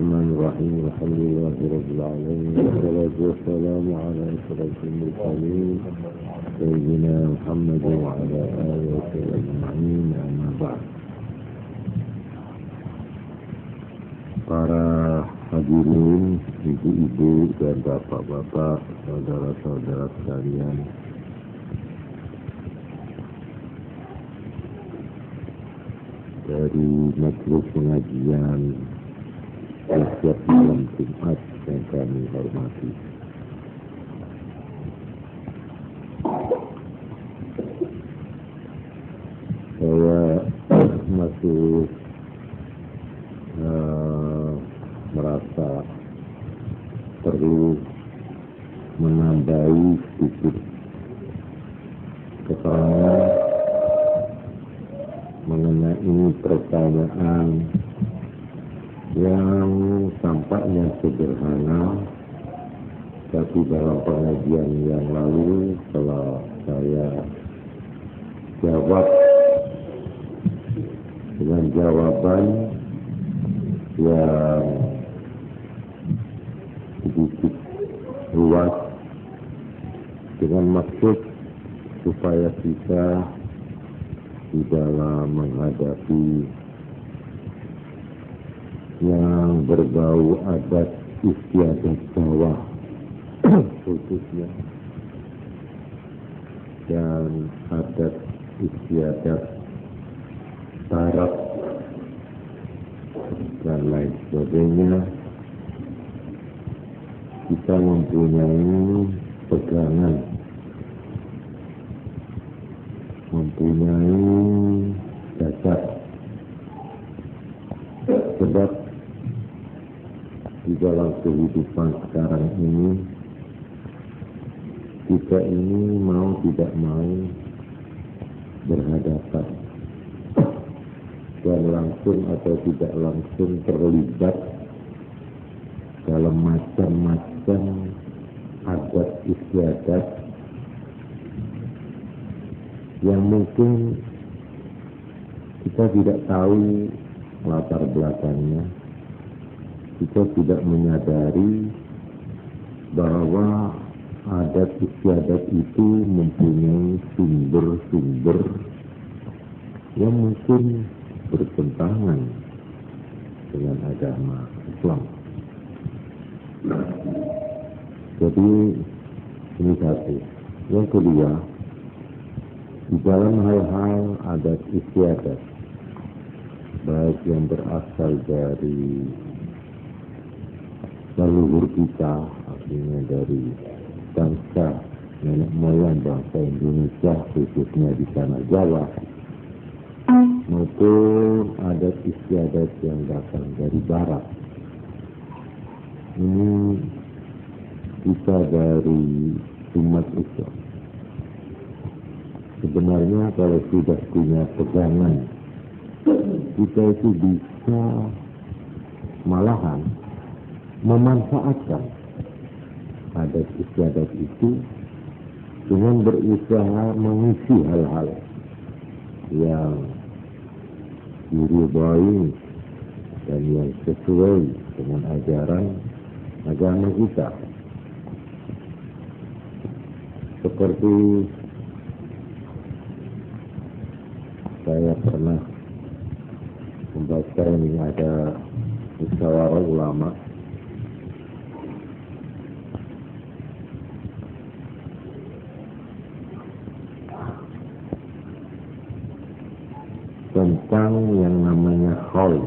Bismillahirrahmanirrahim. Alhamdulillahirabbil alamin. Wassalatu wassalamu ala asyrafil mursalin sayyidina Muhammad wa ala alihi wa sahbihi amma ba'd. Para hadirin, ibu-ibu dan bapak-bapak, saudara-saudara sekalian, dari majelis pengajian setiap malam Jumat yang kami hormati. Saya masih merasa perlu menambahi sedikit keterangan mengenai pertanyaan yang tampaknya sederhana, tapi dalam pengajian yang lalu telah saya jawab dengan jawaban yang sedikit luas dengan maksud supaya kita di dalam menghadapi yang berbau adat istiadat Jawa khususnya dan adat istiadat Barat dan lain sebagainya, kita mempunyai pegangan, mempunyai dasar. Sebab di dalam kehidupan sekarang ini, kita ini mau tidak mau berhadapan dan langsung atau tidak langsung terlibat dalam macam-macam adat istiadat yang mungkin kita tidak tahu latar belakangnya, kita tidak menyadari bahwa adat istiadat itu mempunyai sumber-sumber yang mungkin bertentangan dengan agama Islam. Jadi ini satu. Yang kedua, di dalam hal-hal adat istiadat, baik yang berasal dari leluhur kita, artinya dari bangsa nenek moyang bangsa Indonesia, khususnya di tanah Jawa, maupun adat istiadat yang datang dari Barat. Ini kita dari umat Islam. Sebenarnya kalau sudah punya pegangan, kita itu bisa malahan memanfaatkan adat istiadat itu dengan berusaha mengisi hal-hal yang diridhai dan yang sesuai dengan ajaran agama kita. Seperti saya pernah membaca ini, ada musyawarah ulama tentang yang namanya haul.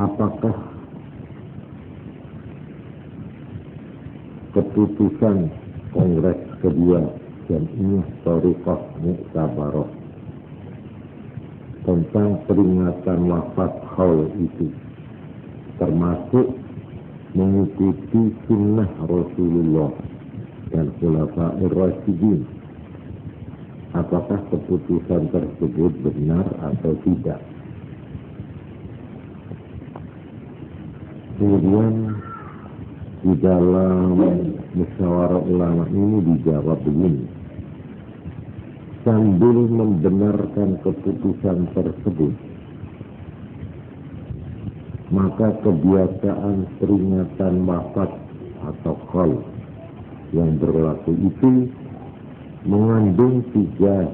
Apakah keputusan Kongres kedua Jamiah Thariqah Mu'tabarah tentang peringatan wafat haul itu termasuk mengikuti sunnah Rasulullah dan Khulafaur Rasyidin, apakah keputusan tersebut benar atau tidak? Kemudian di dalam musyawarah ulama ini dijawab begini, sambil membenarkan keputusan tersebut, maka kebiasaan peringatan wafat atau qaul yang berlaku itu mengandung 3.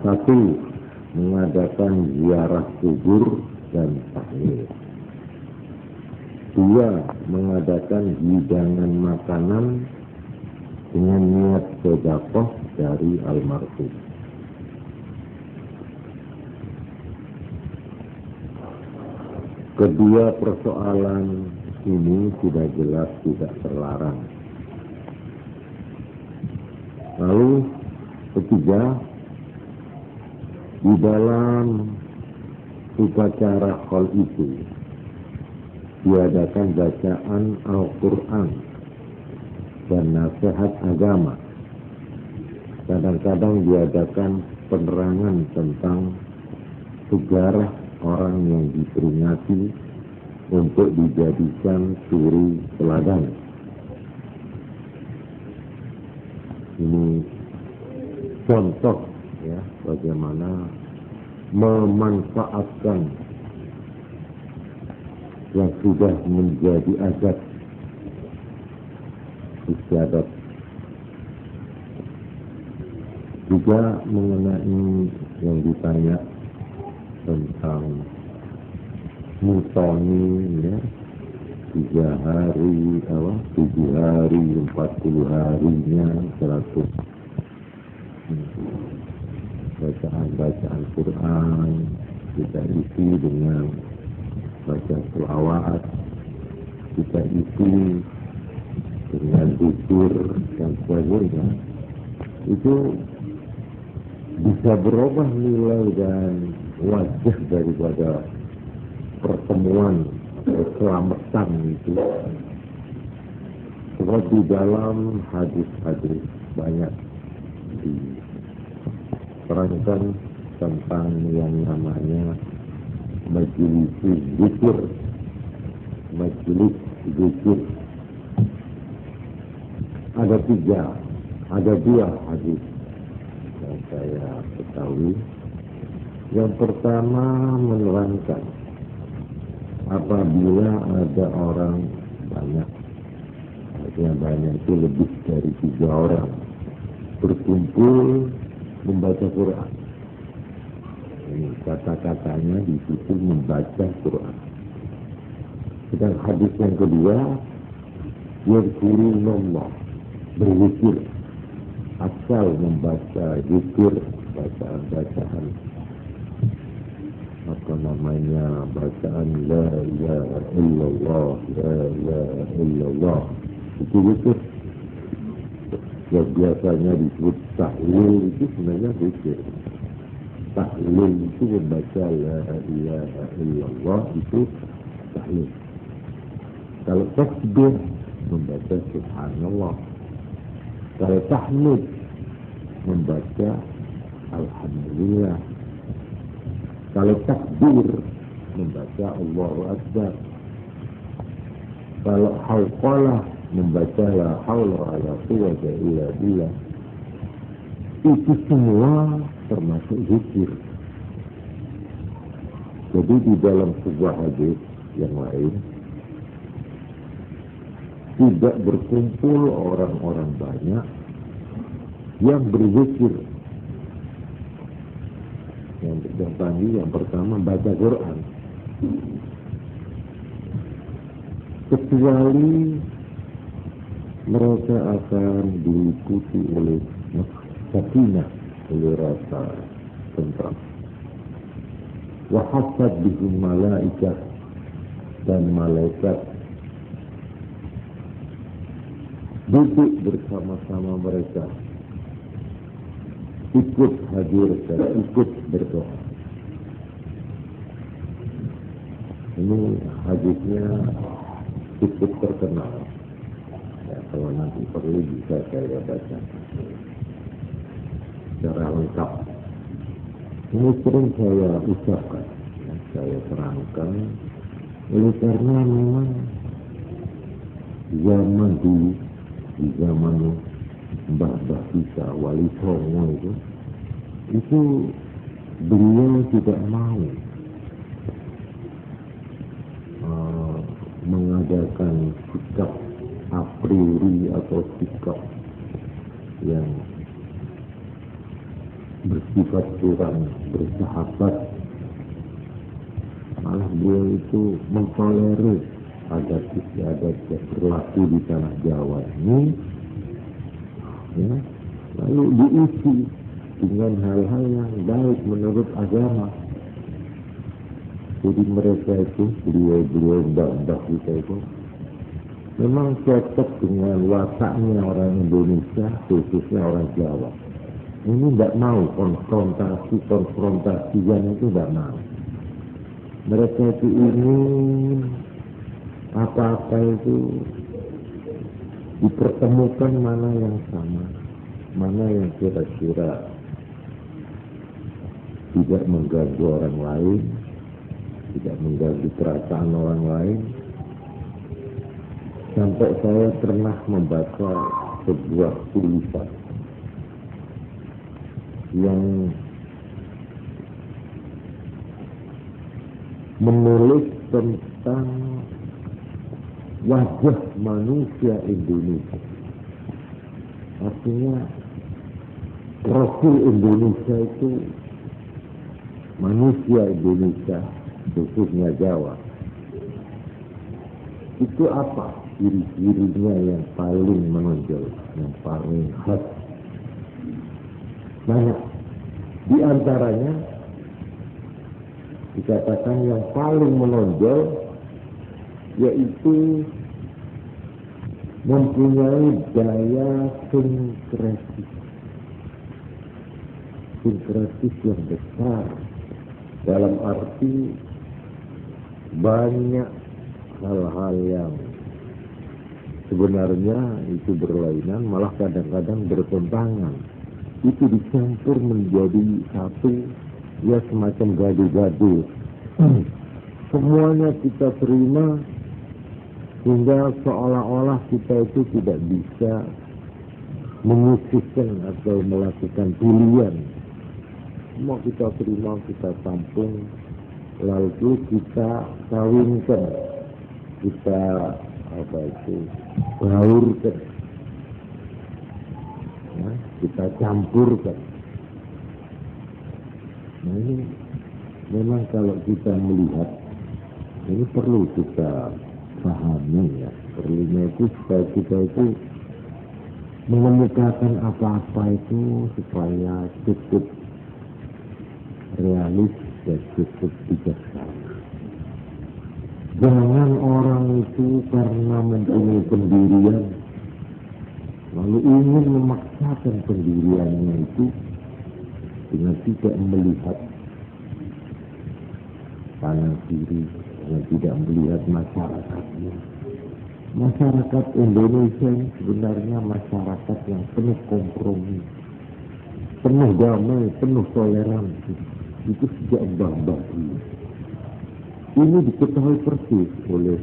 1. Mengadakan ziarah kubur dan tahlil. 2. Mengadakan hidangan makanan dengan niat sedekah dari almarhum. Kedua persoalan ini sudah jelas tidak terlarang. Lalu ketiga, di dalam upacara qaul itu diadakan bacaan Al-Quran dan nasihat agama. Kadang-kadang diadakan penerangan tentang sejarah orang yang diperingati untuk dijadikan suri teladan. Ini contoh ya bagaimana memanfaatkan yang sudah menjadi adat istiadat. Juga mengenai yang ditanya tentang mutoni ya, 3 hari 7 hari 40 harinya 100 bacaan Quran kita isi dengan baca selawat, kita isi dengan zikir dan sebagainya. Itu bisa berubah nilai dan wajah daripada pertemuan keselamatan itu. Sebab di dalam hadis-hadis banyak diterangkan tentang yang namanya majelis zikir. Majelis zikir ada 3, ada 2 hadis yang saya ketahui. Yang pertama menerangkan apabila ada orang banyak, artinya banyak itu lebih dari 3 orang berkumpul membaca Quran. Ini kata-katanya di situ membaca Quran. Sedang hadis yang kedua, yadhkurunallah, berzikir, asal membaca zikir, bacaan-bacaan apa namanya, bacaan la ilaha illallah, la ilaha illallah, itu zikir. Yang biasanya disebut tahlil itu sebenarnya zikir. Tahlil itu membaca la ilaha illallah, itu tahlil. Kalau tasbih membaca subhanallah. Kalau tahmid membaca alhamdulillah. Kalau takbir membaca Allahu Akbar. Kalau hauqalah membaca la haula wala quwwata illa billah. Itu semua termasuk zikir. Jadi di dalam sebuah hadis yang lain tidak berkumpul orang-orang banyak yang berzikir. Yang tadi yang pertama baca Quran. Kecuali mereka akan diikuti oleh sakinah, oleh rasa tentram. Wa haffat bihim malaikat, dan malaikat duduk bersama-sama mereka, ikut hadir dan ikut berdoa. Ini hadisnya cukup terkenal. Ya, kalau nanti perlu bisa saya baca secara lengkap. Ini sering saya ucapkan, ya, saya terangkan, oleh karena memang zaman dulu, di zaman Mbah kita, Wali Songo itu beliau tidak mau mengadakan sikap a priori atau sikap yang bersifat kurang bersahabat. Malah beliau itu mentolerir adat istiadat yang berlaku di tanah Jawa ini, ya, lalu diisi dengan hal-hal yang baik menurut agama. Jadi mereka itu, beliau mbak-mbak kita itu memang cocok dengan wataknya orang Indonesia, khususnya orang Jawa. Ini tidak mau konfrontasian itu tidak mau. Mereka itu ingin apa-apa itu dipertemukan, mana yang sama, mana yang kira-kira tidak mengganggu orang lain, tidak mengganggu perasaan orang lain. Sampai saya pernah membaca sebuah tulisan yang menulis tentang wajah manusia Indonesia. Artinya profil Indonesia itu, manusia Indonesia khususnya Jawa itu apa ciri-cirinya yang paling menonjol, yang paling khas. Banyak di antaranya dikatakan yang paling menonjol yaitu mempunyai daya sinkretis yang besar, dalam arti banyak hal-hal yang sebenarnya itu berlainan, malah kadang-kadang bertentangan. Itu dicampur menjadi satu, ya semacam gaduh-gaduh. Semuanya kita terima sehingga seolah-olah kita itu tidak bisa menyisihkan atau melakukan pilihan. Semua kita terima, kita tampung, lalu kita kawinkan, kita baurkan, ya, kita campurkan. Nah ini memang kalau kita melihat, ini perlu kita pahami, ya. Perlunya itu supaya kita itu mengemukakan apa-apa itu supaya cukup realis dan cukup bijaksana. Jangan orang itu karena mempunyai pendirian lalu ingin memaksakan pendiriannya itu dengan tidak melihat kanan kiri, dengan tidak melihat masyarakatnya. Masyarakat Indonesia ini sebenarnya masyarakat yang penuh kompromi, penuh damai, penuh toleransi. Itu sejak mbah-mbah dulu. Ini diketahui persis oleh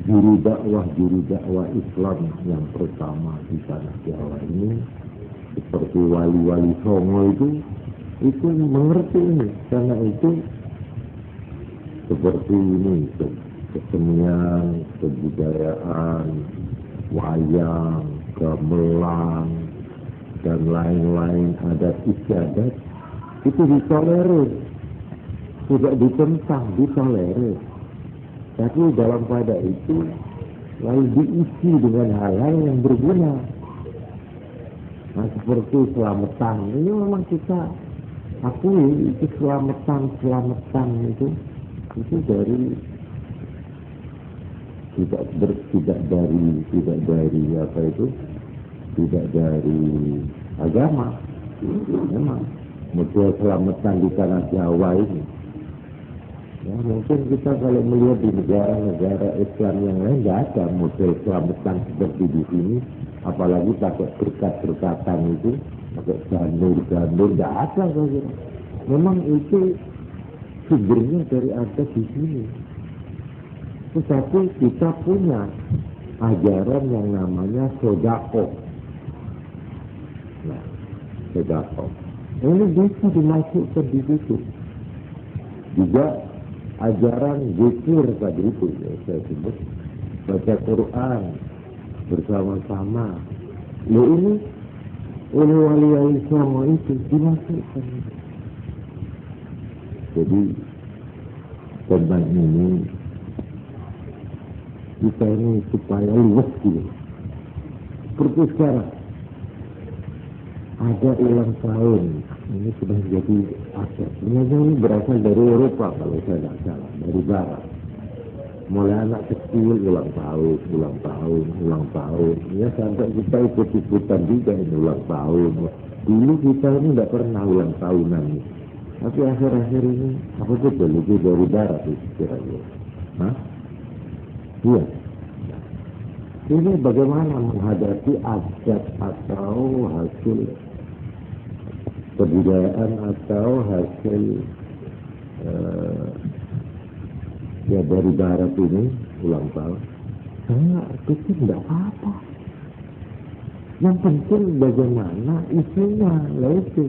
juru dakwah Islam yang pertama di tanah Jawa ini, seperti wali-wali Songo itu mengerti ini. Karena itu seperti ini, kesenian, kebudayaan, wayang, gamelan, dan lain-lain adat istiadat itu ditolerir, tidak ditentang, ditolerir. Tapi dalam pada itu lalu diisi dengan hal-hal yang berguna. Nah seperti selamatan, ini memang kita akui itu selamatan itu dari tidak dari agama. Memang model selamatan di tanah Jawa ini, ya mungkin kita kalau melihat di negara-negara Islam yang lain nggak ada model selamatan seperti di sini, apalagi pakai berkat-berkatan itu, pakai janur nggak ada. Memang itu sumbernya dari adat di sini. Tetapi kita punya ajaran yang namanya sedekah. Nah, sedekah. Ini bisa dimasukkan di situ. Juga ajaran zikir tadi itu ya, saya sebut baca Quran bersama-sama. Ini oleh wali Islam itu dimasukkan. Jadi tentang ini kita ini supaya luas gitu. Seperti sekarang ada ulang tahun, ini sudah jadi aset. Sebenarnya ini berasal dari Eropa kalau saya tidak salah, dari Barat. Mulai anak kecil ulang tahun, ya sampai kita ikut-ikutan juga ini ulang tahun. Dulu kita ini tidak pernah ulang tahunan ini. Tapi akhir-akhir ini, apa betul itu dari Barat itu kira-kira? Hah? Iya. Ini bagaimana menghadapi adat atau hasil kebudayaan atau hasil ya dari Barat ini ulang tahun. Saya pikir tidak apa-apa. Yang penting bagaimana isinya, itu.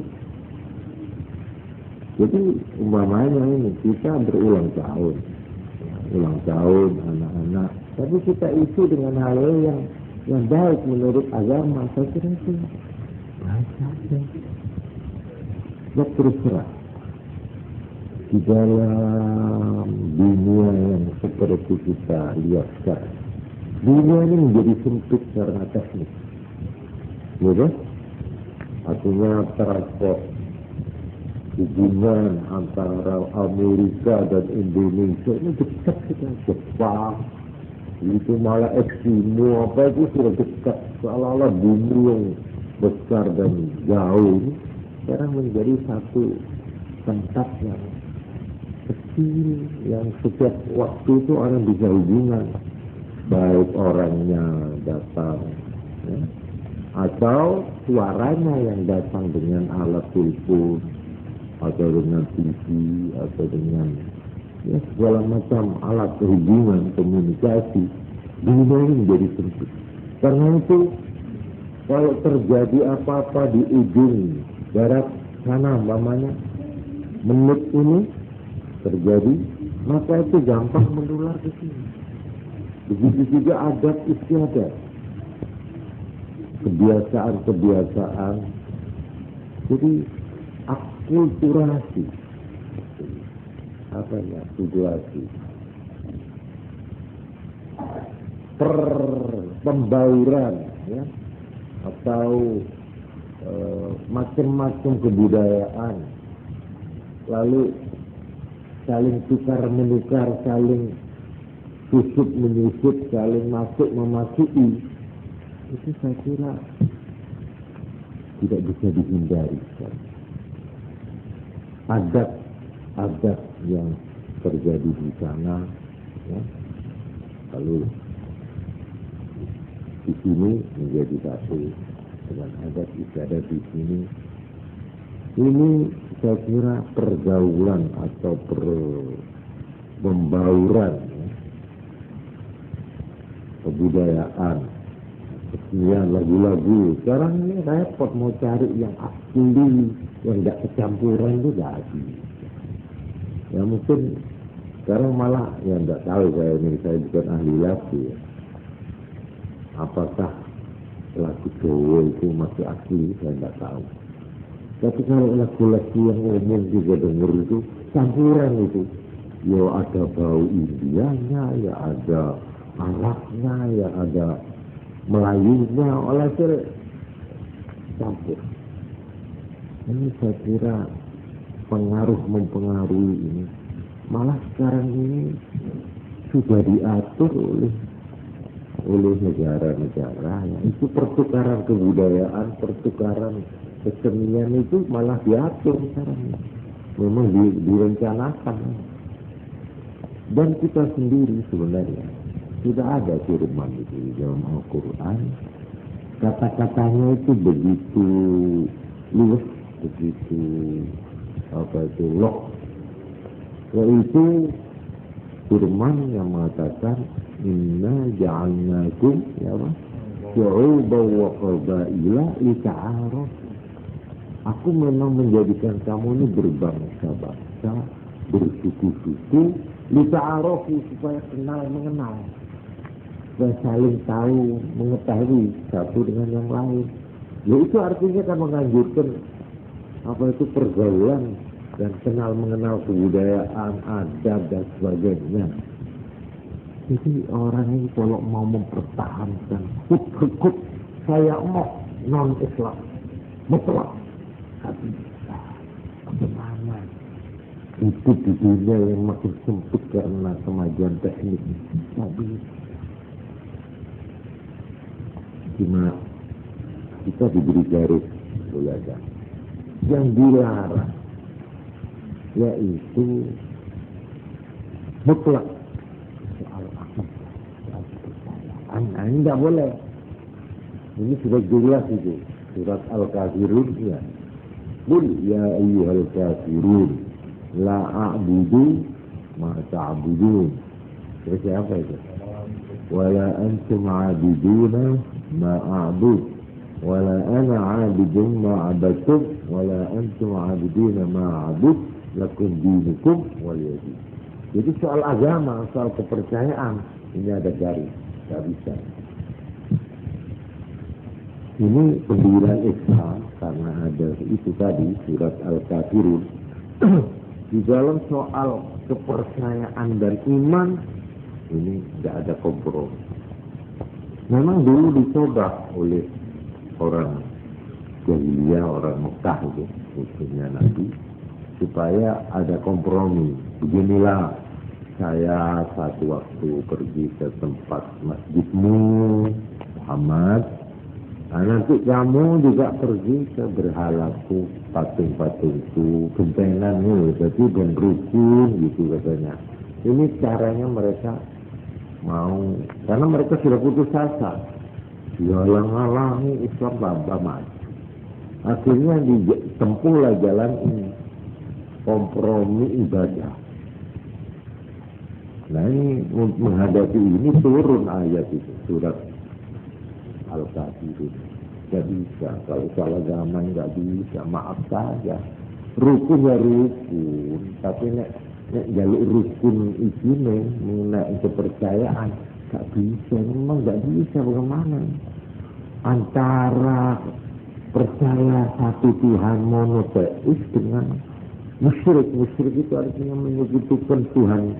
Jadi umpamanya ini kita berulang tahun, anak-anak. Tapi kita isi dengan hal yang baik menurut agama. Saya kira itu baik saja. Ya terus terang. Di dalam dunia yang seperti kita lihat sekarang, dunia ini menjadi sempit karena teknik. Ya, artinya transport, hubungan antara Amerika dan Indonesia ini dekat kita. Jepang itu malah Eskimo apa itu sudah dekat, seolah-olah bumi yang besar dan jauh ini sekarang menjadi satu tempat yang kecil, yang setiap waktu itu orang bisa hubungan, baik orangnya datang ya, atau suaranya yang datang dengan alat telepon atau dengan TV atau dengan ya, segala macam alat hubungan komunikasi. Dunia ini menjadi sempit. Karena itu kalau terjadi apa-apa di ujung barat sana umpamanya menit ini terjadi, maka itu gampang menular ke sini. Begitu juga adat istiadat, kebiasaan. Jadi akulturasi, apa ya, akulturasi, pembauran, ya, atau macam-macam kebudayaan, lalu saling tukar menukar, saling susut menyusut, saling masuk memasuki, itu saya kira tidak bisa dihindari. Adat yang terjadi di sana, ya, lalu di sini menjadi satu dengan adat istiadat di sini. Ini saya kira pergaulan atau pembauran, ya, kebudayaan, kesenian, lagu-lagu. Sekarang ini repot mau cari yang asli, yang tidak kecampuran itu lagi. Ya mungkin sekarang malah ya tidak tahu, saya bukan ahli lagu ya. Apakah lagu Jawa itu masih asli, saya tidak tahu. Tapi kalau lagu-lagu yang umum juga dengar itu campuran itu. Ya ada bau Indianya, ya ada Arabnya, ya ada Melayunya, oleh itu campur. Ini saya kira mempengaruhi ini. Malah sekarang ini sudah diatur oleh negara-negara. Itu pertukaran kebudayaan, pertukaran kesenian itu malah diatur sekarang. Memang direncanakan. Dan kita sendiri sebenarnya sudah ada firman itu di dalam Al-Quran. Kata-katanya itu begitu luas, begitu loh. Yaitu firman yang mengatakan inna ja'alnakum ya Allah syu'uban wa qabaila lita'arafu. Aku memang menjadikan kamu ini berbangsa-bangsa, bersuku-suku, lita'arofu supaya kenal mengenal dan saling tahu mengetahui satu dengan yang lain. Ya itu artinya kan menganjurkan apa itu pergaulan dan kenal mengenal kebudayaan, adat dan sebagainya. Jadi orang ini kalau mau mempertahankan kut saya mau non-Islam mutlak, tapi bagaimana? Itu di dunia yang makin sempit karena kemajuan teknik. Tapi cuma kita diberi garis belajar yang dilarang, yaitu mutlak soal akidah, soal kepercayaan. Nah, ini tidak boleh. Ini sudah jelas itu surat Al-Kafirun ya. Qul ya ayyuhal kafirun la a'budu ma ta'budun. Terus apa itu? Wala antum 'abiduna ma a'bud wala ana 'abidun ma 'abadtum wala antum 'abiduna ma a'bud lakum dinukum waliyadin. Jadi soal agama, soal kepercayaan ini ada garis, tidak bisa. Ini pendirian Islam karena ada itu tadi surat Al-Kafirun. Di dalam soal kepercayaan dan iman ini tidak ada kompromi. Memang dulu dicoba oleh orang jahiliyah, orang Mekah itu, khususnya Nabi, supaya ada kompromi. Beginilah, saya satu waktu pergi ke tempat masjidmu Muhammad, nah, nanti kamu juga pergi ke berhalaku, patung-patungku, gentenganmu, jadi dan rukun gitu katanya. Ini caranya mereka mau, karena mereka sudah putus asa, dihalang-halangi Islam lama. Akhirnya ditempuhlah jalan ini, kompromi ibadah. Nah ini menghadapi ini turun ayat itu, surat Al-Kafirun. Tidak bisa, kalau soal agama nggak bisa, maaf saja. Rukun ya rukun, tapi nek jaluk rukun itu mengenai kepercayaan nggak bisa, memang nggak bisa. Bagaimana antara percaya satu Tuhan monoteis dengan musyrik itu artinya menyekutukan Tuhan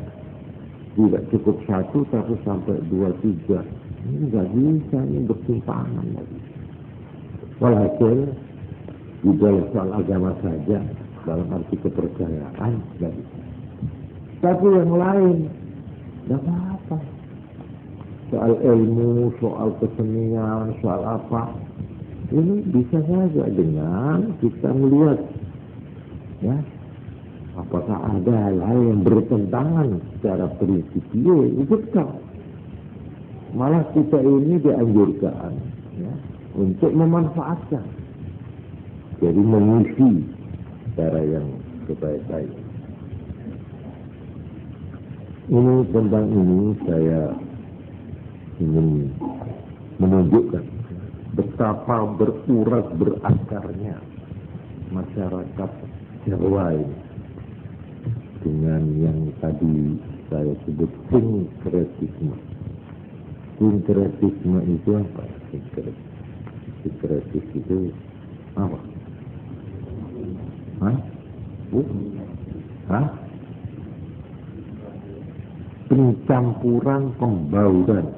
tidak cukup satu tapi sampai 2, 3. Ini nggak bisa, ini bersimpangan lagi. Walhasil di dalam soal agama saja, dalam arti kepercayaan nggak bisa. Tapi yang lain nggak apa-apa. Soal ilmu, soal kesenian, soal apa, ini bisa saja dengan kita melihat, ya, apakah ada hal-hal yang bertentangan secara prinsipil, itu kan. Malah kita ini dianjurkan, ya, untuk memanfaatkan, jadi mengisi cara yang sebaik-baik. Ini tentang ini saya ingin menunjukkan betapa berurat berakarnya masyarakat Jawa ini dengan yang tadi saya sebut sinkretisme. Sinkretisme itu apa? Sinkretis itu apa? Pencampuran, pembauran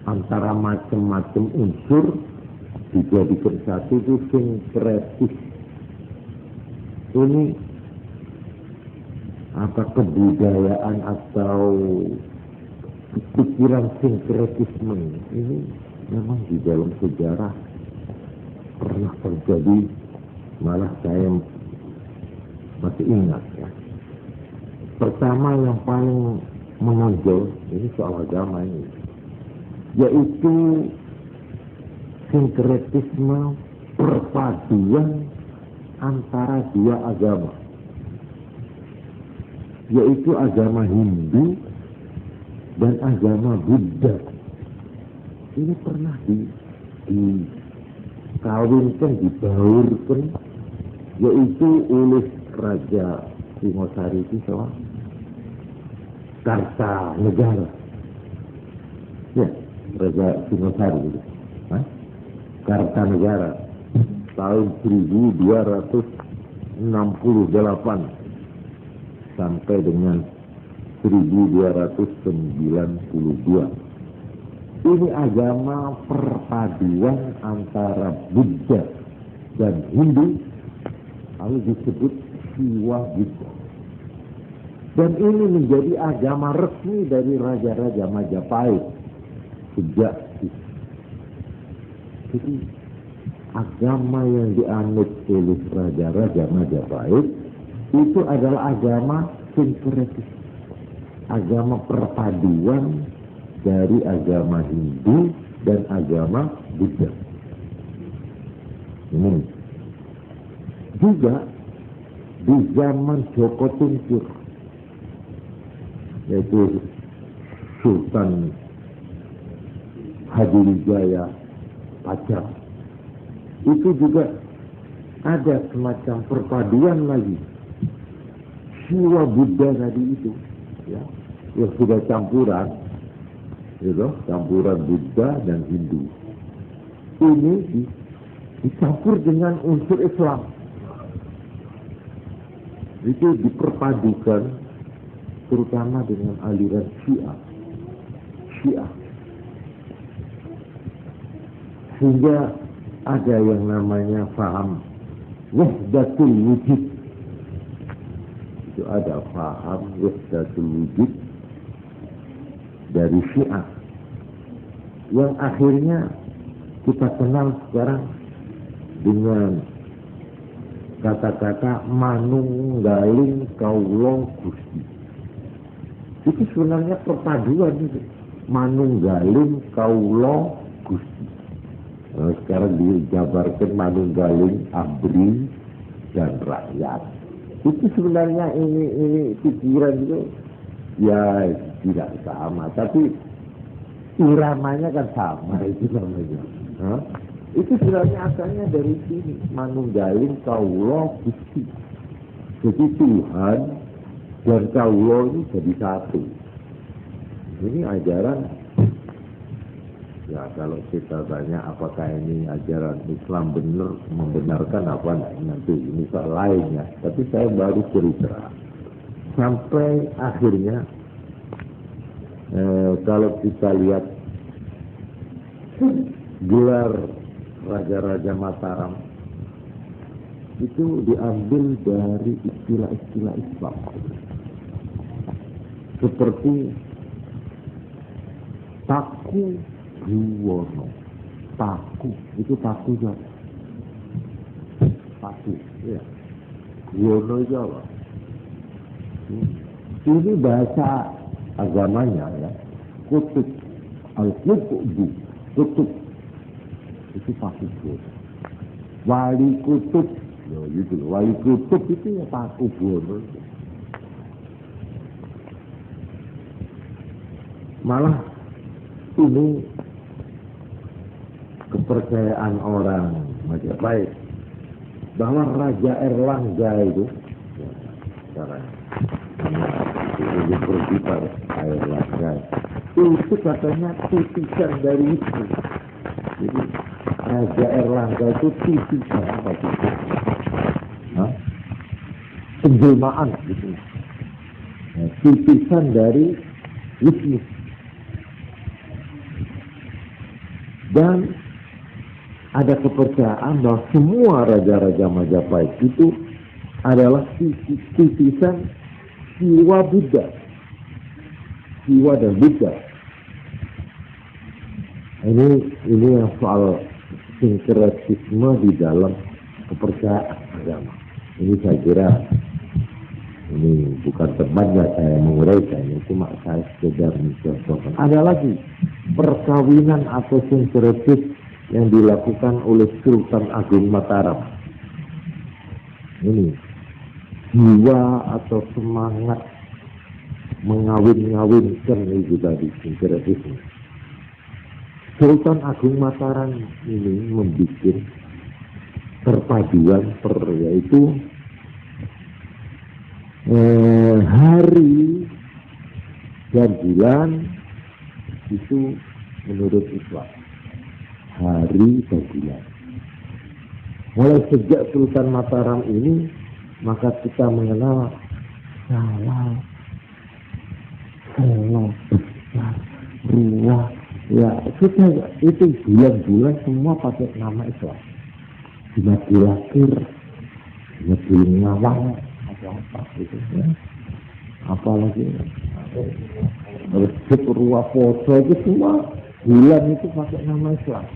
antara macam-macam unsur dijadikan satu, itu sinkretis. Ini apa kebudayaan atau pikiran sinkretisme ini memang di dalam sejarah pernah terjadi. Malah saya masih ingat, ya. Pertama yang paling menonjol ini soal agama ini, yaitu sinkretisme perpaduan antara dua agama, yaitu agama Hindu dan agama Buddha. Ini pernah dikawinkan, dibaurkan yaitu oleh Raja Singosari itu sama Kartanegara. Ya, Raja Singosari itu. Kartanegara tahun 1268 sampai dengan 1292. Ini agama perpaduan antara Buddha dan Hindu, lalu disebut Siwa Buddha. Dan ini menjadi agama resmi dari Raja-Raja Majapahit sejak itu. Jadi agama yang dianut oleh Raja-Raja Majapahit itu adalah agama sinkretis, agama perpaduan dari agama Hindu dan agama Buddha. Ini juga di zaman Joko Tingkir, yaitu Sultan Hadiwijaya Pacar, itu juga ada semacam perpaduan lagi Siwa Buddha tadi itu, ya, yang sudah campuran, gitu, campuran Buddha dan Hindu. Ini dicampur dengan unsur Islam. Itu diperpadukan terutama dengan aliran Syiah. Sehingga ada yang namanya faham wahdatul wujud. Itu ada faham wahdatul wujud dari Syiah yang akhirnya kita kenal sekarang dengan kata-kata manunggaling kaula Gusti. Itu sebenarnya perpaduan itu, manunggaling kaula Gusti. Nah, sekarang dijabarkan manunggaling abri dan rakyat. Itu sebenarnya ini pikiran itu ya tidak sama, tapi iramanya kan sama, itu namanya. Itu sebenarnya asalnya dari sini, manunggaling kaula Gusti. Jadi Tuhan dan kaula ini jadi satu. Ini ajaran, ya kalau kita tanya apakah ini ajaran Islam benar, membenarkan apa nanti ini soal lainnya. Tapi saya baru cerita sampai akhirnya kalau kita lihat gelar Raja-Raja Mataram itu diambil dari istilah-istilah Islam, seperti Paku Buwono. Paku itu paku juga. Paku, ya. Buwono itu apa? Ini bahasa agamanya, ya. Kutub, al-Qutbu, kutub. Itu paku Buwono. Wali kutub, ya gitu. Wali kutub itu ya Paku Buwono. Malah ini kepercayaan orang Majapahit bahwa Raja Erlangga itu, ya, sekarang ini pergi pada Erlangga itu katanya titisan dari itu. Jadi Raja Erlangga itu titisan apa itu? Penjelmaan gitu. Nah, titisan dari Wisnu. Dan ada kepercayaan bahwa semua raja-raja Majapahit itu adalah titisan Siwa Buddha. Siwa dan Buddha. Ini yang soal sinkretisme di dalam kepercayaan agama. Ini saya kira ini bukan temannya saya menguraikan, ini cuma saya sekedar mencontohkan. Ada lagi perkawinan atau sinkretis yang dilakukan oleh Sultan Agung Mataram. Ini jiwa atau semangat mengawin-ngawinkan itu tadi sinkretisme. Sultan Agung Mataram ini membuat perpaduan yaitu hari dan bulan itu menurut Islam. Hari dan bulan. Mulai sejak Sultan Mataram ini, maka kita mengenal salah, besar, ruah. Ya, itu bulan-bulan semua pakai nama Islam. Jumadil Akhir, Jumadil Ngawang, apa itu ya. Apalagi Rejab, Ruah, Poso itu semua bulan itu pakai nama Islam.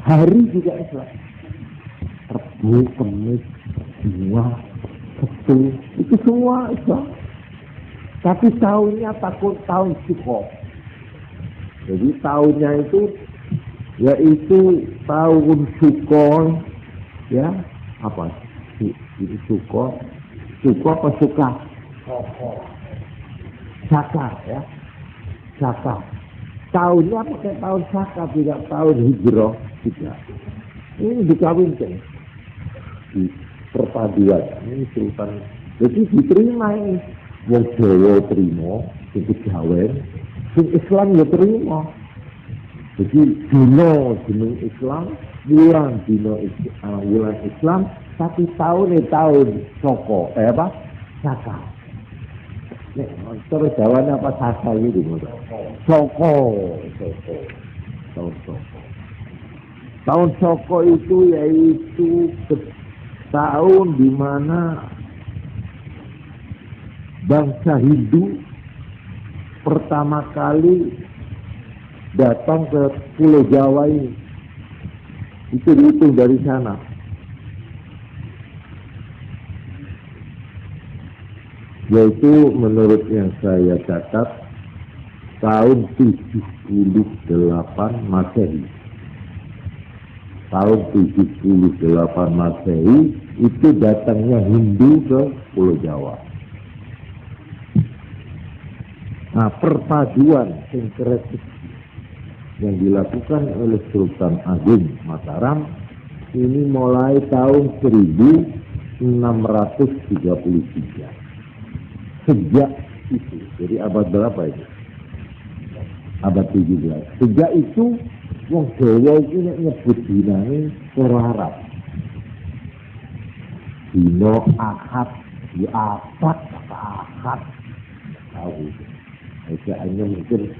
Hari juga Islam. Rabu, Kamis, Jumat, Sabtu itu semua Islam. Tapi tahunnya takut tahun Suko. Jadi tahunnya itu yaitu tahun Suko, ya apa? Itu Suko apa Suka? Saka, ya. Saka. Tahunnya pakai tahun Saka, tidak tahun Hijrah, tidak. Ini dikawinkan di perpaduan. Ini Sultan. Jadi diterima ini. Wong Jawa terima, sing kejawen, sing Islam ya terima. Jadi jeneng Islam, bulan Islam, tapi tahun Soko, apa? Saka. Nek terus jawabannya apa Saka itu? Soko. Tahun Soko itu yaitu tahun di mana bangsa Hindu pertama kali datang ke Pulau Jawa ini. Itu dihitung dari sana. Yaitu menurut yang saya catat tahun 78 Masehi. Tahun 78 Masehi itu datangnya Hindu ke Pulau Jawa. Nah, perpaduan sinkretis yang dilakukan oleh Sultan Agung Mataram ini mulai tahun 1633. Sejak itu, jadi abad berapa itu? Abad 17. Sejak itu, wong Jawa itu nyebut dinane cara Arab. Dino Ahad, di Ahad, Ahad. Tahu itu. Ejaannya mungkin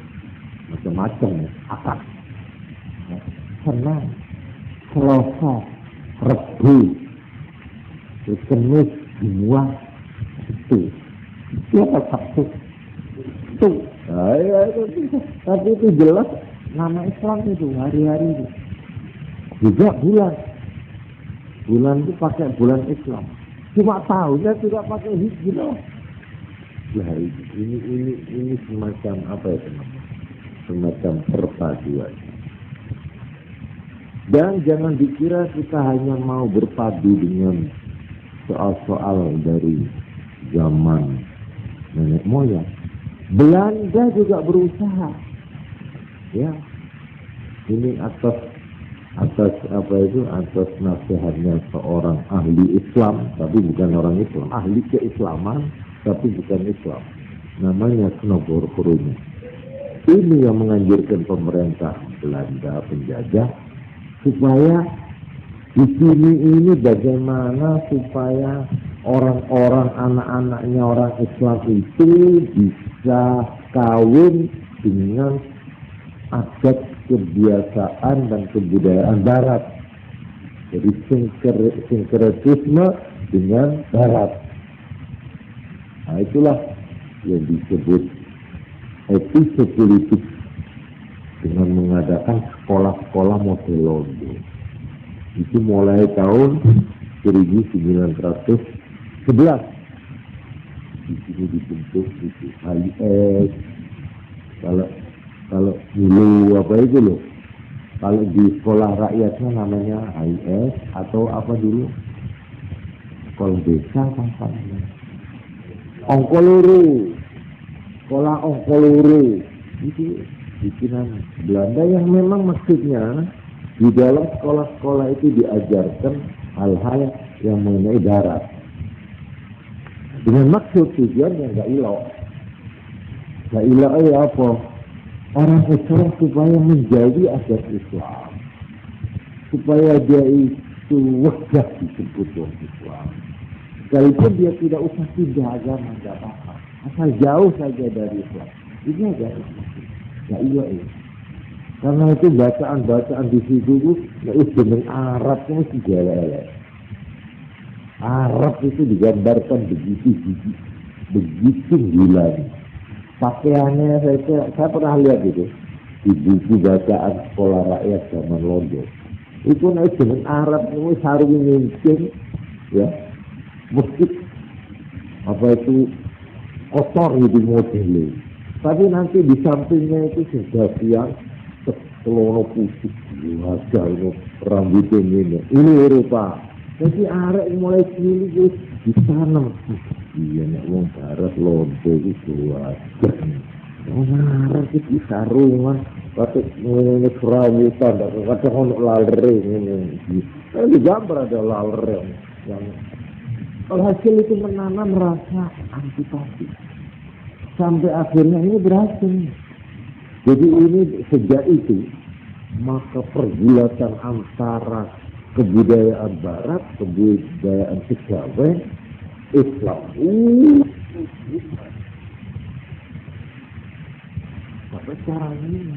macam-macam ya, Ahad. Senang, Selasa, Rebu, Kamis, Jumat, itu. Siapa Sabtu? Itu. Tapi itu jelas nama Islam itu hari-hari itu. Juga bulan. Bulan itu pakai bulan Islam. Cuma tahunnya tidak pakai Hijrah. Nah, ini semacam apa ya teman? Semacam perpaduan. Dan jangan dikira kita hanya mau berpadu dengan soal-soal dari zaman nenek moyang. Belanda juga berusaha, ya. Ini atas apa itu? Atas nasihatnya seorang ahli Islam, tapi bukan orang Islam, ahli keislaman, tapi bukan Islam. Namanya Knobor Krumi. Ini yang menganjurkan pemerintah Belanda penjajah supaya di sini ini bagaimana supaya orang-orang anak-anaknya orang Islam itu bisa kawin dengan adat kebiasaan dan kebudayaan Barat. Jadi sinkretisme dengan Barat. Nah, itulah yang disebut episopolitik dengan mengadakan sekolah-sekolah model Londo. Itu mulai tahun 1911. Di sini dibentuk itu IS. Kalau dulu apa itu loh? Kalau di sekolah rakyatnya namanya IS atau apa dulu? Sekolah desa apa namanya? Ongkoluru. Sekolah Ongkoluru. Itu bikinan Belanda yang memang maksudnya di dalam sekolah-sekolah itu diajarkan hal-hal yang mengenai darat. Dengan maksud tujuan yang nggak ilok. Nggak ilok apa? Orang Islam supaya menjadi adat Islam. Supaya dia itu wajah disebut orang Islam. Sekalipun dia tidak usah pindah agama, nggak apa-apa. Asal jauh saja dari Islam. Ini aja. Nggak ilok ya. Karena itu bacaan-bacaan di situ dengan Arab itu jelek. Arab itu digambarkan begitu gila. Pakaiannya saya pernah lihat itu di buku bacaan sekolah rakyat zaman Londo. Itu naik dengan Arab itu sarung mincin, ya, mesti apa itu kotor gitu modelnya. Tapi nanti di sampingnya itu sudah siang selono putih, wajah itu rambutnya ini Eropa. Jadi arek mulai cilik itu ditanam. Iya nek wong barat Londo itu wajah. Wong arek iki sarungan, pakai ngene kerawutan, kadang ono lalere ngene. Di gambar ada lalere yang alhasil itu menanam rasa antipati. Sampai akhirnya ini berhasil. Jadi ini sejak itu maka pergulatan antara kebudayaan Barat, kebudayaan Jawa, Islam. Sampai sekarang ini,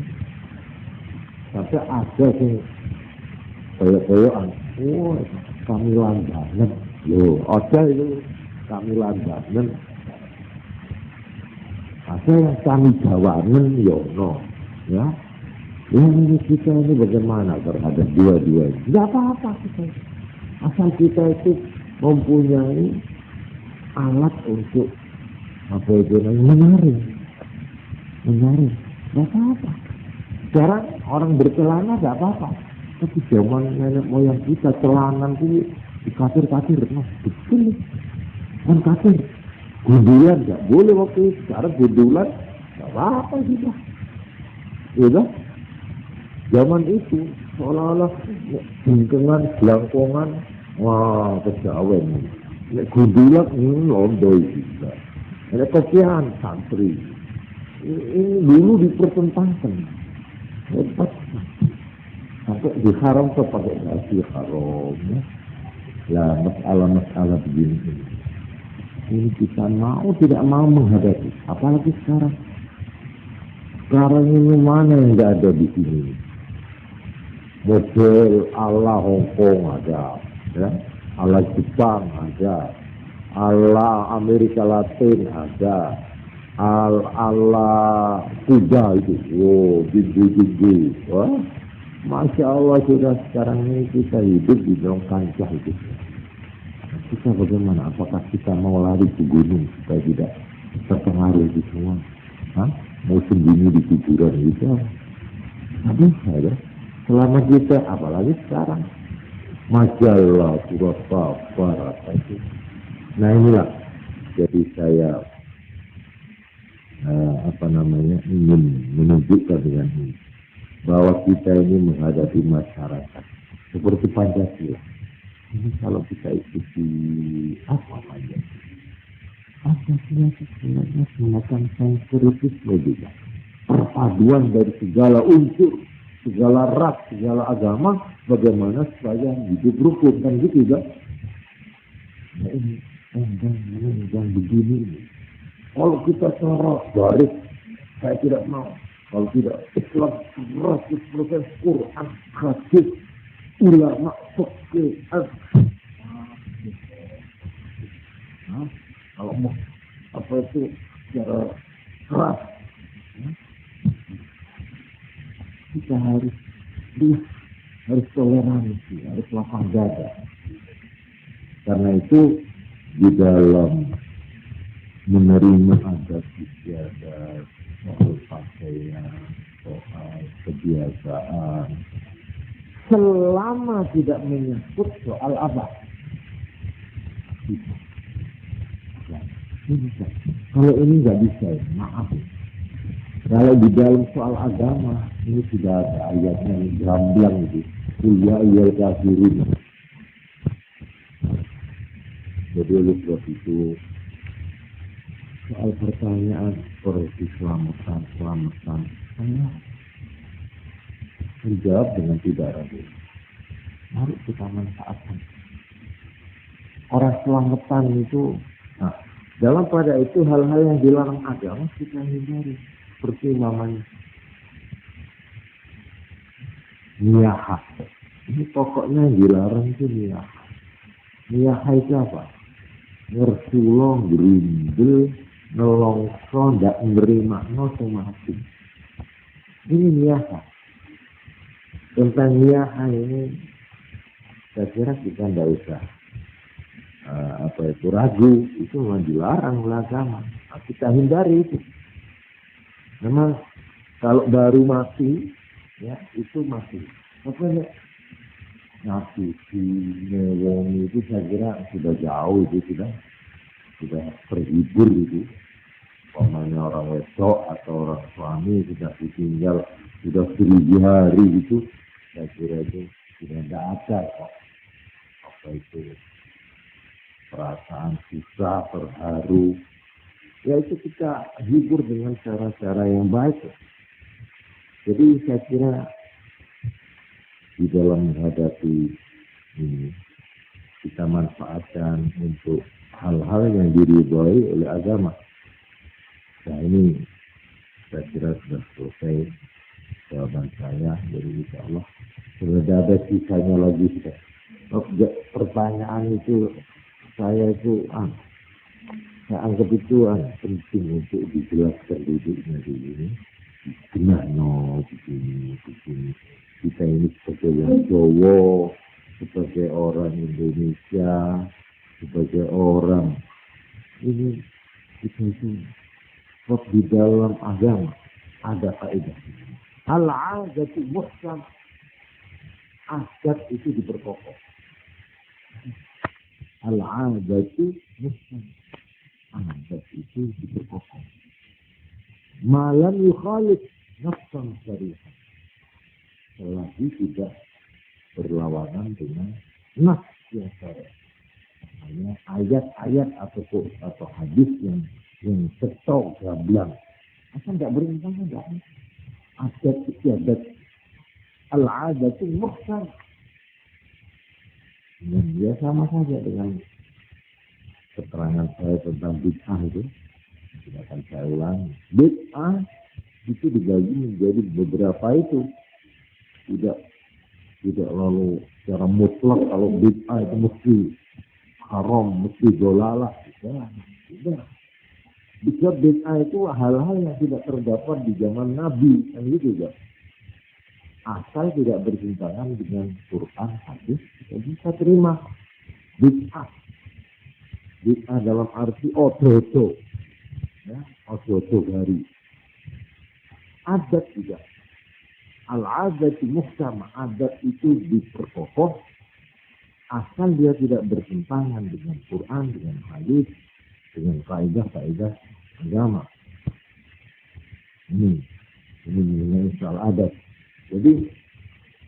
sampai ada sih kayak-kayakan, kami langganan, ada itu kami langganan. Ada yang kami jawanan, ya. Ini kita ini bagaimana terhadap dua-duanya? Tidak apa-apa kita. Asal kita itu mempunyai alat untuk apa itu menyaring. Tidak apa-apa. Sekarang orang bercelana tidak apa-apa. Tapi zaman nenek moyang kita celanan itu dikasir-kasir, betul. Kan kasir. Gundulan nggak boleh waktu itu. Sekarang gundulan nggak apa-apa juga. Iya, zaman itu seolah-olah bingkengan, belangkongan, wah kejawen. Gundulan Londo juga. Ada kopian santri. Ini dulu dipertentangkan. Hebat. Sampai diharam pakai nasi haram. Lah masalah begini. Ini kita mau tidak mau menghadapi, apalagi sekarang. Sekarang ini mana yang tidak ada di sini? Model ala Hongkong ada, ya, ala Jepang ada, ala Amerika Latin ada, ala Kuba itu, tinggi. Wah, masya Allah sudah sekarang ini kita hidup di dalam kancah itu. Kita bagaimana? Apakah kita mau lari ke gunung supaya tidak terpengaruh di semua? Mau sembunyi di kuburan gitu? Tapi ada. Selama kita, apalagi sekarang, majalah, surat kabar, itu. Nah inilah. Jadi saya ingin menunjukkan dengan ini bahwa kita ini menghadapi masyarakat seperti Pancasila. Ini kalau kita ikuti apa aja, Pancasila itu sebenarnya semacam sinkritisme juga, perpaduan dari segala unsur, segala ras, segala agama, bagaimana supaya hidup rukun kan gitu kan? Nah ini jangan begini. Kalau kita secara garis, saya tidak mau. Kalau tidak, Islam 100% Quran, hadis, ulama fikih. Kalau mau apa itu secara keras, kita harus toleransi, harus lapang dada. Karena itu di dalam menerima adat istiadat, soal pakaian, soal kebiasaan, selama tidak menyebut soal apa? Bisa. Kalau ini nggak bisa, maaf. Kalau di dalam soal agama, ini sudah ada ayatnya yang gamblang itu. Ya ayyuhal kafirun. Jadi oleh sebab itu soal pertanyaan seperti selamatan saya menjawab dengan tidak ragu. Mari kita manfaatkan. Orang selamatan itu, dalam pada itu hal-hal yang dilarang agama kita hindari. Seperti namanya niyahah. Ini pokoknya yang dilarang itu niyahah. Niyahah itu apa? Ngersulong, gerindel, nelongso, ndak nerima, mati. Ini niyahah. Tentang niyahah ini, saya kira kita ndak usah ragu, itu memang dilarang oleh agama. Kita hindari itu. Memang kalau baru mati, ya itu mati. Pokoknya si wong itu saya kira sudah jauh, itu sudah terhibur itu. Pokoknya orang wedok atau orang suami sudah ditinggal sudah 1000 hari itu, saya kira itu sudah tidak ada kok. Apa itu perasaan susah, terharu. Ya itu kita hibur dengan cara-cara yang baik. Jadi saya kira di dalam menghadapi ini kita manfaatkan untuk hal-hal yang diridhoi oleh agama. Nah ini saya kira sudah selesai jawaban saya. Jadi insya Allah sudah ada sisanya lagi. Pertanyaan itu saya anggap itu penting untuk dijelaskan duduknya di ini. Begini. Kita ini sebagai yang Jawa, sebagai orang Indonesia, sebagai orang ini kita itu di dalam agama ada kaidah. Al-'adatu muhkam. Adat itu diperkokoh. Al-'adatu muhkam. Adat itu diperkokoh. Malam yukhalif nafsan syariah. Selagi tidak berlawanan dengan nas yang syariah. Hanya ayat-ayat atau hadis yang setok gamblang. Asal tidak berintangan, tidak. Adat istiadat. Al-'adatu muhkam. Dan dia sama saja dengan keterangan saya tentang bid'ah itu. Tidak akan saya ulangi. Bid'ah itu dibagi menjadi beberapa itu. Tidak lalu secara mutlak kalau bid'ah itu mesti haram, mesti dolalah. Tidak. Bisa bid'ah itu hal-hal yang tidak terdapat di zaman Nabi. Kan gitu ya. Asal tidak bertentangan dengan Quran, hadis, kita bisa terima. Bid'ah. Bid'ah dalam arti ododo. Ya, ododo hari. Adat juga. Al-'adat muhkam. Adat itu diperkokoh. Asal dia tidak bertentangan dengan Quran, dengan hadis, dengan kaidah-kaidah agama. Ini mengenai soal adat. Jadi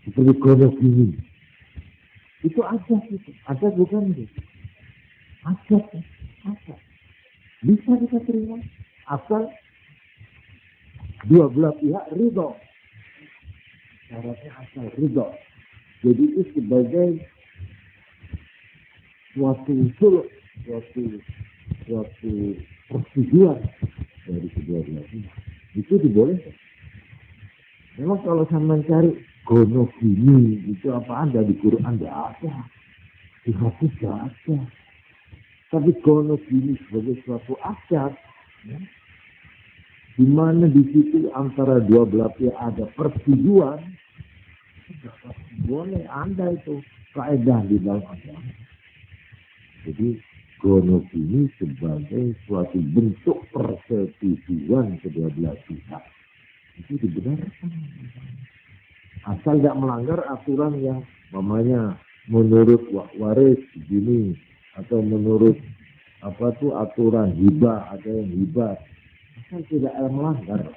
seperti kodok ini, itu adat itu, adat bukan itu, adat. Bisa kita terima, asal dua belah pihak ridho. Syaratnya asal ridho. Jadi itu sebagai suatu sulh, suatu persetujuan dari kedua belah pihak. Itu dibolehkan. Memang kalau sama mencari gono gini itu apa ada di Quran? Tidak ada, di hadis tidak ada. Tapi gono gini sebagai suatu adat, ya, di mana di situ antara dua belah pihak ada persetujuan, boleh Anda itu kaidah di dalam agama. Jadi gono gini sebagai suatu bentuk persetujuan kedua belah pihak. Itu dibenarkan. Asal tidak melanggar aturan yang namanya menurut waris begini atau menurut aturan hibah ada yang hibah. Asal tidak melanggar.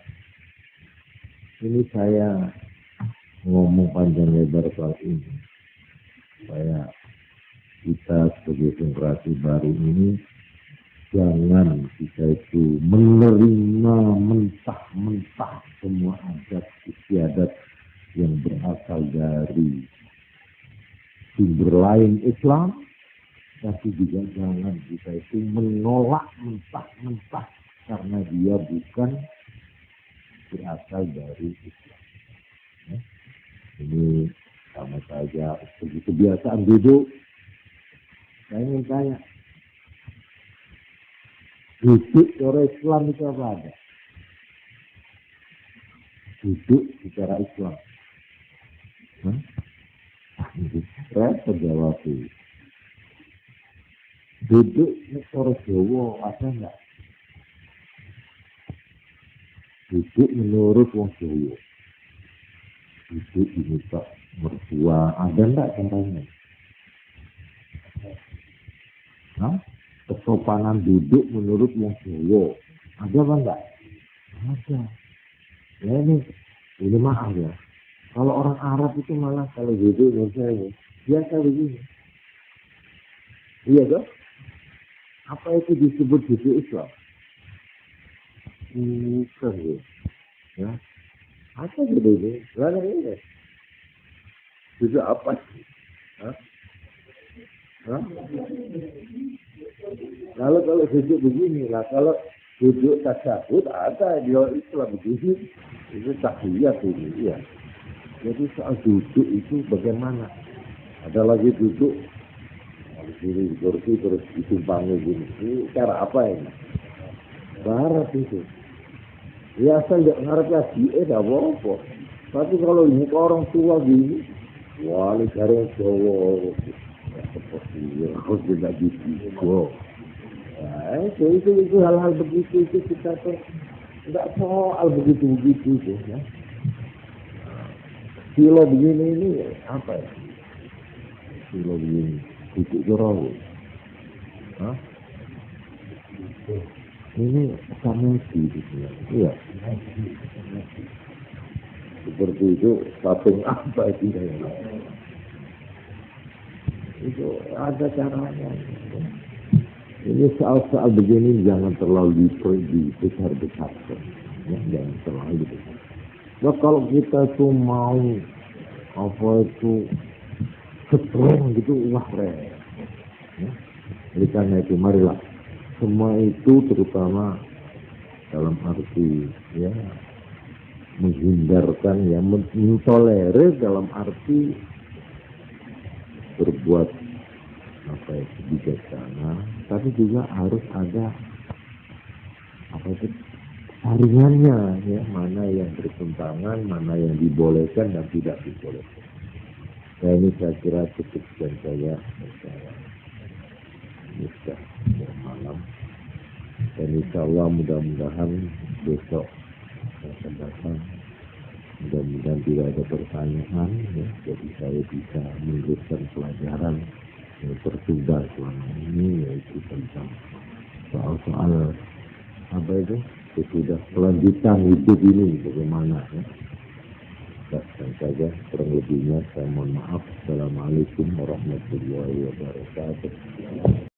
Ini saya ngomong panjang lebar soal ini. Supaya kita sebagai generasi baru ini jangan kita itu menerima mentah-mentah semua adat istiadat yang berasal dari sumber lain Islam, tapi juga jangan kita itu menolak mentah-mentah karena dia bukan berasal dari Islam. Ya. Ini sama saja kebiasaan duduk. Saya ingin tanya, duduk secara Islam itu apa ada? Duduk secara Islam. Repot jawab itu. Duduk secara Jawa ada enggak? Duduk menurut wong Jawa. Duduk diminta mertua, ada enggak caranya? Kesopanan duduk menurut wong Jawa, ada apa enggak? Ada. Ya ini maaf ya. Kalau orang Arab itu malah kalau duduk menurut saya biasa begini. Iya kan? Apa itu disebut duduk Islam? Bukan ya. Ya. Apa gitu ini? Mana ini? Duduk apa? Hah? Kalau duduk begini lah, kalau duduk tasyahud ada di Islam begini, itu tahiyat ini ya. Jadi soal duduk itu bagaimana? Ada lagi duduk di kursi terus ditumpangi gini. Ini cara apa ini? Barat itu. Ya asal dia ngarep lagi, dah apa. Tapi kalau ini orang tua gini, wah ini cara Jawa. Seperti harus tidak gitu. Nah, itu hal-hal begitu itu kita tuh tidak soal begitu itu ya. Kilo begini ini apa ya? Kilo begini, duduk jorong. Ini samusi gitu ya. Iya. Seperti itu saping apa itu ya? Itu ada caranya. Ini soal-soal begini jangan terlalu dibesar-besarkan. Ya, jangan terlalu besar. Nah, kalau kita tuh mau apa itu strong gitu, wah keren. Ya. Jadi karena itu marilah semua itu terutama dalam arti ya menghindarkan ya mentolerir dalam arti berbuat apa itu bijaksana, tapi juga harus ada apa itu saringannya ya, mana yang bertentangan, mana yang dibolehkan dan tidak dibolehkan. Nah ini saya kira cukup dan saya bisa malam dan insya Allah mudah-mudahan besok yang akan datang mudah-mudahan tidak ada pertanyaan ya, jadi saya bisa meneruskan pelajaran yang tertunda selama ini yaitu tentang soal-soal apa itu sudah kelanjutan hidup ini bagaimana ya. Dan saja kurang lebihnya saya mohon maaf. Assalamualaikum warahmatullahi wabarakatuh.